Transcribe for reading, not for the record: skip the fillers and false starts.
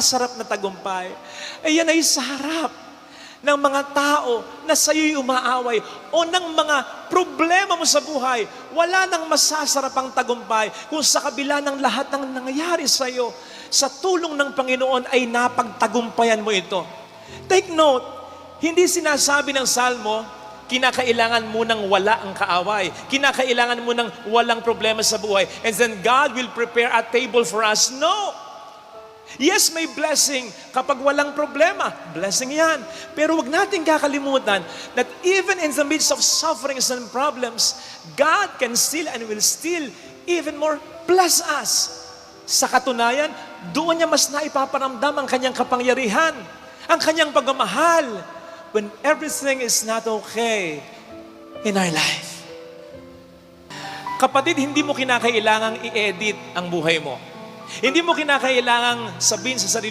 Masarap na tagumpay, yan ay sa harap ng mga tao na sa'yo'y umaaway o ng mga problema mo sa buhay. Wala nang masasarap ang tagumpay kung sa kabila ng lahat ng nangyayari sa'yo, sa tulong ng Panginoon ay napagtagumpayan mo ito. Take note, hindi sinasabi ng Salmo, kinakailangan mo nang wala ang kaaway. Kinakailangan mo nang walang problema sa buhay. And then God will prepare a table for us. No! Yes, may blessing kapag walang problema. Blessing yan. Pero wag natin kakalimutan that even in the midst of sufferings and problems, God can still and will still even more bless us. Sa katunayan, doon niya mas naipaparamdam ang kanyang kapangyarihan, ang kanyang pagmamahal when everything is not okay in our life. Kapatid, hindi mo kinakailangang i-edit ang buhay mo. Hindi mo kinakailangang sabihin sa sarili